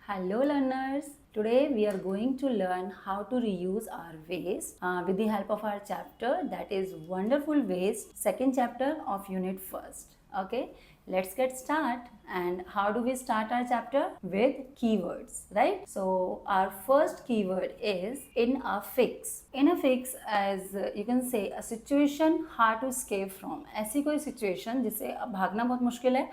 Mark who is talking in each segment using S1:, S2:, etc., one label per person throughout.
S1: Hello learners, today we are going to learn how to reuse our waste with the help of our chapter that is Wonderful Waste, second chapter of unit first. Okay, let's get start. And how do we start our chapter? With keywords, right? So our first keyword is in a fix. In a fix, as you can say, a situation hard to escape from. ऐसी कोई situation जिससे भागना बहुत मुश्किल है,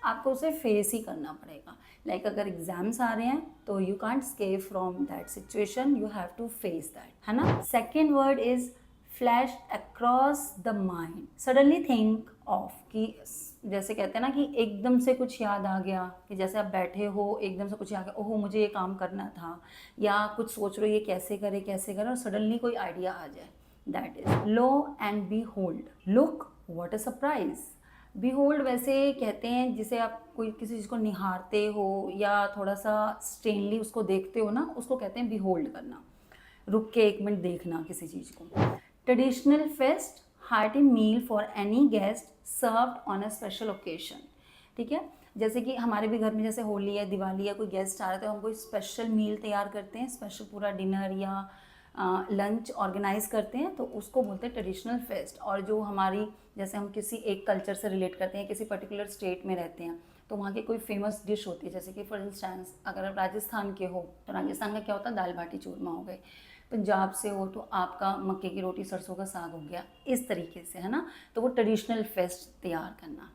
S1: आपको उसे face ही करना पड़ेगा. लाइक अगर एग्जाम्स आ रहे हैं तो you can't escape from that situation, you have to face that, है ना. Second word is flash across the mind. Suddenly think of, कि जैसे कहते हैं ना कि एकदम से कुछ याद आ गया, कि जैसे आप बैठे हो एकदम से कुछ याद आ गया, ओहो मुझे ये काम करना था, या कुछ सोच रहे हो ये कैसे करे और सडनली कोई आइडिया आ जाए. That is lo and behold. Look what a surprise. Behold वैसे कहते हैं जिसे आप कोई किसी चीज़ को निहारते हो या थोड़ा सा स्टेनली उसको देखते हो ना, उसको कहते हैं बीहोल्ड करना, रुक के एक मिनट देखना किसी चीज़ को. Traditional feast, hearty meal for any guest served on a special occasion. ठीक है, जैसे कि हमारे भी घर में जैसे होली है, दिवाली है, कोई गेस्ट आ रहे तो हम कोई स्पेशल मील तैयार करते हैं, स्पेशल पूरा डिनर या लंच ऑर्गेनाइज करते हैं, तो उसको बोलते हैं ट्रेडिशनल फेस्ट. और जो हमारी, जैसे हम किसी एक कल्चर से रिलेट करते हैं, किसी पर्टिकुलर स्टेट में रहते हैं, तो वहाँ की कोई फेमस डिश होती है. जैसे कि फॉर इंस्टेंस अगर आप राजस्थान के हो तो राजस्थान का क्या होता है, दाल बाटी चूरमा हो गए. पंजाब से हो तो आपका मक्के की रोटी सरसों का साग हो गया. इस तरीके से, है ना. तो वो ट्रेडिशनल फेस्ट तैयार करना.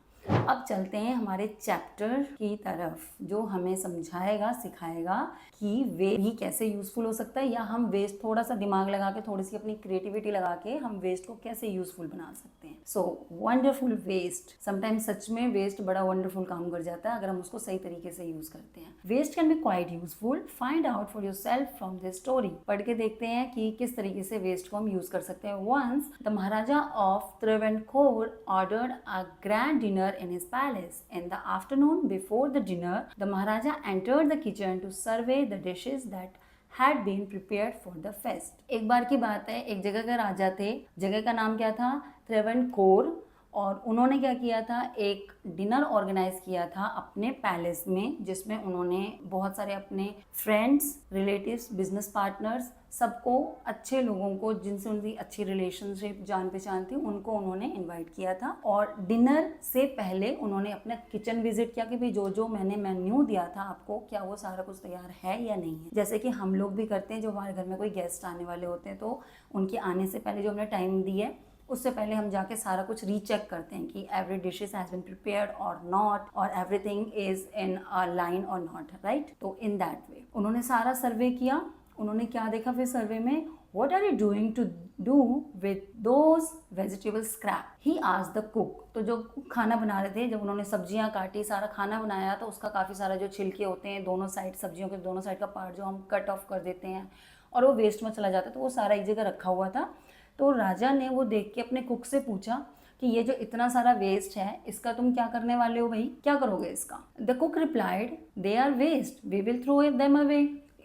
S1: अब चलते हैं हमारे चैप्टर की तरफ, जो हमें समझाएगा, सिखाएगा कि वेस्ट भी कैसे यूज़फुल हो सकता है, या हम वेस्ट थोड़ा सा दिमाग लगा के, थोड़ी सी अपनी क्रिएटिविटी लगा के हम वेस्ट को कैसे यूज़फुल बना सकते हैं. So wonderful waste. समटाइम्स सच में वेस्ट बड़ा वंडरफुल काम कर जाता है अगर हम उसको सही तरीके से यूज़ करते हैं. Waste can be quite useful. Find out for yourself from this story. पढ़ के देखते हैं कि किस तरीके से वेस्ट को हम यूज़ कर सकते हैं. Once the maharaja of Travancore ordered a grand dinner in his palace. In the afternoon, before the dinner, the Maharaja entered the kitchen to survey the dishes that had been prepared for the feast. एक बार की बात है, एक जगह के राजा थे, जगह का नाम क्या था, त्रिवेंकोर. और उन्होंने क्या किया था, एक डिनर ऑर्गेनाइज किया था अपने पैलेस में, जिसमें उन्होंने बहुत सारे अपने फ्रेंड्स, रिलेटिव्स, बिजनेस पार्टनर्स, सबको, अच्छे लोगों को जिनसे उनकी अच्छी रिलेशनशिप, जान पहचान थी, उनको उन्होंने इनवाइट किया था. और डिनर से पहले उन्होंने अपना किचन विजिट किया कि भाई जो जो मैंने मेन्यू दिया था आपको, क्या वो सारा कुछ तैयार है या नहीं है. जैसे कि हम लोग भी करते हैं, जो हमारे घर में कोई गेस्ट आने वाले होते हैं तो उनके आने से पहले जो हमने टाइम दी है, उससे पहले हम जाके सारा कुछ रीचेक करते हैं कि every dishes has been prepared और नॉट, और everything is in a line और नॉट, राइट. तो इन दैट वे उन्होंने सारा सर्वे किया. उन्होंने क्या देखा फिर सर्वे में, what are you doing to do with those vegetable scrap, he asked the cook. तो जो खाना बना रहे थे, जब उन्होंने सब्जियां काटी, सारा खाना बनाया, तो उसका काफ़ी सारा जो छिलके होते हैं दोनों साइड, सब्जियों के दोनों साइड का पार्ट जो हम कट ऑफ कर देते हैं और वो वेस्ट में चला जाता है, तो वो सारा एक जगह रखा हुआ था. तो राजा ने वो देख के अपने कुक से पूछा कि ये जो इतना सारा वेस्ट है, इसका तुम क्या करने वाले हो भाई, क्या करोगे इसका. The cook replied, they are waste, we will throw them away.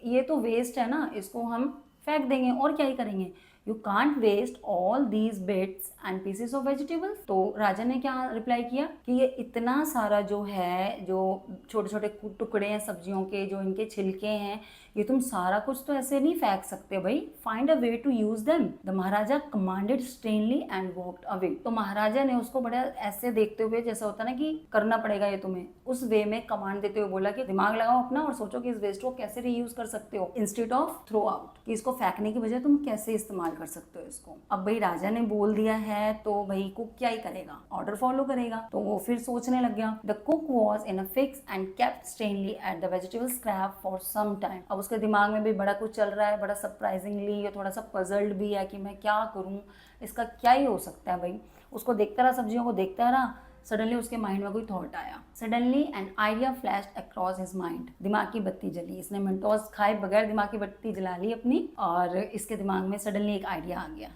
S1: ये तो वेस्ट है ना, इसको हम फेंक देंगे, और क्या ही करेंगे. You can't waste all these bits and pieces of vegetables. तो राजा ने क्या रिप्लाई किया कि ये इतना सारा जो है, जो छोटे छोटे टुकड़े हैं सब्जियों के, जो इनके छिलके हैं, ये तुम सारा कुछ तो ऐसे नहीं फेंक सकते भाई. Find a way to use them. The maharaja commanded sternly and walked away. तो महाराजा ने उसको बड़ा ऐसे देखते हुए, जैसा होता ना कि करना पड़ेगा ये तुम्हें, उस वे में कमांड देते हुए बोला कि दिमाग लगाओ अपना और सोचो कि इस वेस्ट को कैसे रीयूज कर सकते हो, इंस्टेड ऑफ थ्रो आउट, कि इसको फेंकने की बजाय तुम कैसे इस्तेमाल कर सकते हो इसको. अब भाई राजा ने बोल दिया है तो भाई कुक क्या ही करेगा, ऑर्डर फॉलो करेगा. तो वो फिर सोचने लग गया. The cook was in a fix and kept sternly at the vegetable scrap for some time. अब उसके दिमाग में भी बड़ा कुछ चल रहा है, बड़ा सरप्राइजिंगली, ये थोड़ा सा पजल्ड भी है कि मैं क्या करूं, इसका क्या ही हो सकता है भाई. उसको देखता रहा, सब्जियों को देखता रहा. सडनली उसके माइंड में कोई थॉट आया. Suddenly an idea flashed across his mind. दिमाग की बत्ती जली. इसने मिनटोस खाए बगैर दिमाग की बत्ती जला ली अपनी, और इसके दिमाग में सडनली एक आइडिया आ गया.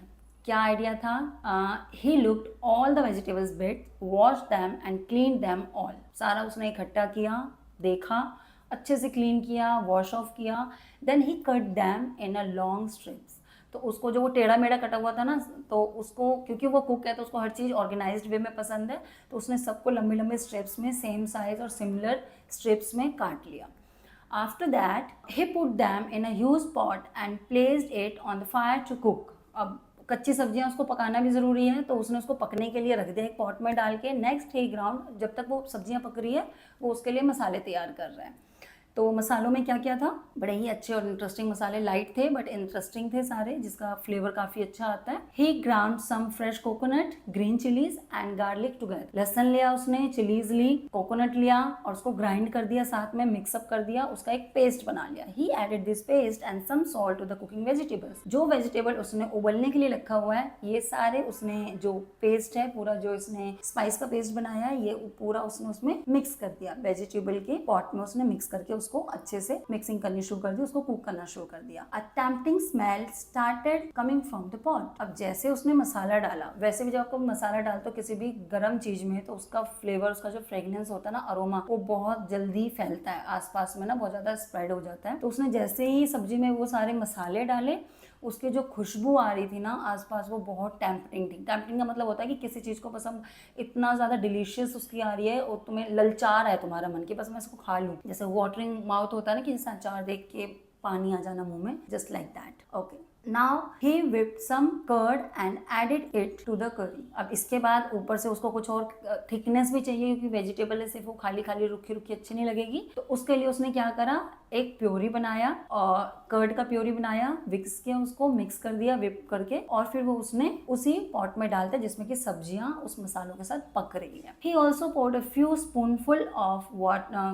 S1: क्या आइडिया था, he looked all the vegetables bit, wash them and clean them all. सारा उसने इकट्ठा किया, देखा, अच्छे से क्लीन किया, वॉश ऑफ किया. Then he cut them in a long strips. तो उसको जो वो टेढ़ा मेढ़ा कटा हुआ था ना, तो उसको, क्योंकि वो कुक है तो उसको हर चीज़ ऑर्गेनाइज्ड वे में पसंद है, तो उसने सबको लंबे लंबे स्ट्रिप्स में, सेम साइज और सिमिलर स्ट्रिप्स में काट लिया. After that, he put them in a huge pot and placed it on the fire to cook. अब कच्ची सब्जियां उसको पकाना भी ज़रूरी है, तो उसने उसको पकने के लिए रख दिया एक पॉट में डाल के. नेक्स्ट ही ग्राउंड, जब तक वो सब्जियां पक रही है वो उसके लिए मसाले तैयार कर रहे हैं. तो मसालों में क्या क्या था, बड़े ही अच्छे और इंटरेस्टिंग मसाले, लाइट थे बट इंटरेस्टिंग थे सारे, जिसका फ्लेवर काफ़ी अच्छा आता है. He ground some fresh coconut, green chillies and garlic together. लहसन लिया उसने, चिलीज ली, कोकोनट लिया और उसको ग्राइंड कर दिया, साथ में मिक्सअप कर दिया, उसका एक पेस्ट बना लिया. He added this paste and some salt to the cooking vegetables. जो वेजिटेबल उसने उबलने के लिए रखा हुआ है, ये सारे उसने जो पेस्ट है पूरा, जो इसने स्पाइस का पेस्ट बनाया है, ये पूरा उसने उसमें मिक्स कर दिया. वेजिटेबल के पॉट में उसने मिक्स करके उसको अच्छे से मिक्सिंग करनी शुरू कर दी, उसको कुक करना शुरू कर दिया. A tempting smell started coming from the pot. अब जैसे उसने मसाला डाला, वैसे भी जब आपको मसाला डालते हो किसी भी गर्म चीज में, तो उसका फ्लेवर, उसका जो फ्रेग्रेंस होता है ना, अरोमा, वो बहुत जल्दी फैलता है आसपास में ना, बहुत ज्यादा स्प्रेड हो जाता है. तो उसने जैसे ही सब्जी में वो सारे मसाले डाले, उसके जो खुशबू आ रही थी ना आसपास, वो बहुत टेम्पटिंग थी. टेम्पटिंग का मतलब होता है कि किसी चीज़ को पसंद, इतना ज़्यादा डिलीशियस उसकी आ रही है और तुम्हें ललचा रहा है तुम्हारा मन कि बस मैं इसको खा लूँ. जैसे वाटरिंग माउथ होता है ना, कि जैसे अचार देख के पानी आ जाना मुंह में, just like that. Okay, Now he whipped some curd and added it to the curry. अब इसके बाद ऊपर से उसको कुछ और थिकनेस भी चाहिए, क्योंकि वेजिटेबल है, सिर्फ वो खाली खाली रुखी रुखी अच्छी नहीं लगेगी. तो उसके लिए उसने क्या करा, एक प्योरी बनाया और कर्ड का प्योरी बनाया, विक्स किया, उसको मिक्स कर दिया विप करके, और फिर वो उसने उसी पॉट में डालता जिसमें कि सब्जियां उस मसालों के साथ पक रही है. He also poured a few spoonful of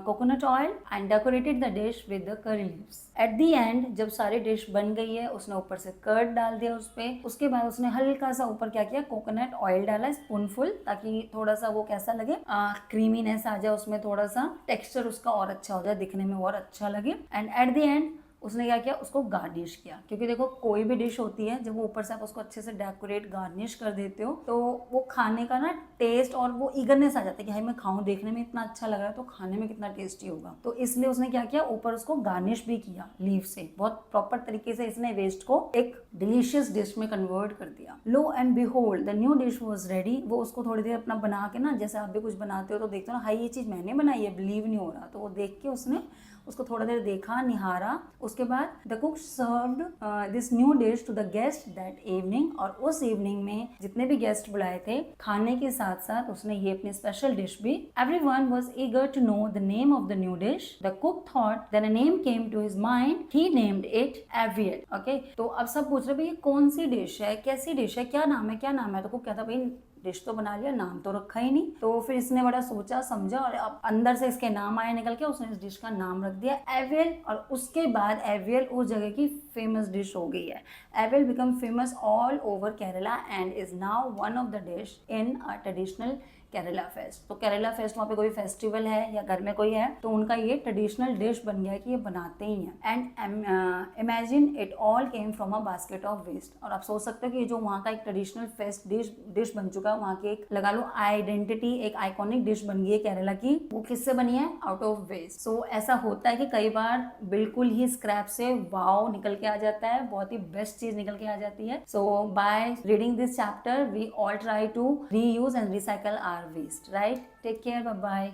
S1: coconut oil and decorated the dish with the curry leaves. At the end, जब सारी डिश बन गई है, उसने ऊपर से कर्ड डाल दिया उस पे. उसके बाद उसने हल्का सा ऊपर क्या किया, कोकोनट ऑयल डाला स्पूनफुल, ताकि थोड़ा सा वो कैसा लगे, क्रीमीनेस आ जाए उसमें, थोड़ा सा टेक्सचर उसका और अच्छा हो जाए, दिखने में और अच्छा लगे. एंड एट द एंड उसने क्या किया, उसको गार्निश किया. क्योंकि देखो कोई भी डिश होती है, जब वो ऊपर से आप उसको अच्छे से डेकोरेट गार्निश कर देते हो, तो वो खाने का ना टेस्ट और वो ईगरनेस आ जाता है कि हाय मैं खाऊं, देखने में इतना अच्छा लग रहा है तो खाने में कितना टेस्टी होगा. तो इसलिए उसने क्या किया, ऊपर उसको गार्निश भी किया लीफ से. बहुत प्रॉपर तरीके से इसने वेस्ट को एक डिलीशियस डिश में कन्वर्ट कर दिया. Lo and behold the new dish was ready. वो उसको थोड़ी देर अपना बना के ना, जैसे आप भी कुछ बनाते हो तो देखते हो ना, हाय ये चीज़ मैंने बनाई है, बिलीव नहीं हो रहा. तो वो देख के उसने उसको थोड़ा देर देखा, निहारा. उसके बाद the cook served this new dish to the guest that evening. और उस इवनिंग में जितने भी गेस्ट बुलाए थे, खाने के साथ साथ उसने ये अपनी स्पेशल डिश भी. Everyone was eager to know the name of the new dish. The cook thought then a name came to his mind. He named it avial. Okay, तो अब सब पूछ रहे भाई ये कौन सी डिश है, कैसी डिश है, क्या नाम है, क्या नाम है. तो कुक कहता भाई डिश तो बना लिया, नाम तो रखा ही नहीं. तो फिर इसने बड़ा सोचा समझा और अब अंदर से इसके नाम आया निकल के, उसने इस डिश का नाम रख दिया एवियल. और उसके बाद एवियल उस जगह की फेमस डिश हो गई है. AVL become famous all over Kerala and is now one of the dish in a traditional Kerala fest. तो केरला फेस्ट, वहाँ पे कोई फेस्टिवल है या घर में कोई है, तो उनका ये ट्रेडिशनल डिश बन गया है कि ये बनाते ही हैं. And imagine it all came from a basket of waste. और आप सोच सकते हो कि जो वहाँ का एक ट्रेडिशनल फेस्ट डिश बन चुका है, वहाँ की एक लगा लो आइडेंटिटी, एक आइकॉनिक डिश बन गई है केरला की, वो किससे बनी है, आउट ऑफ वेस्ट. सो ऐसा होता है कि कई बार बिल्कुल ही स्क्रैप से वाओ निकल के आ जाता है, बहुत ही बेस्ट चीज निकल के आ जाती है. So by reading this chapter we all try to reuse and recycle our waste, right? Take care, bye bye.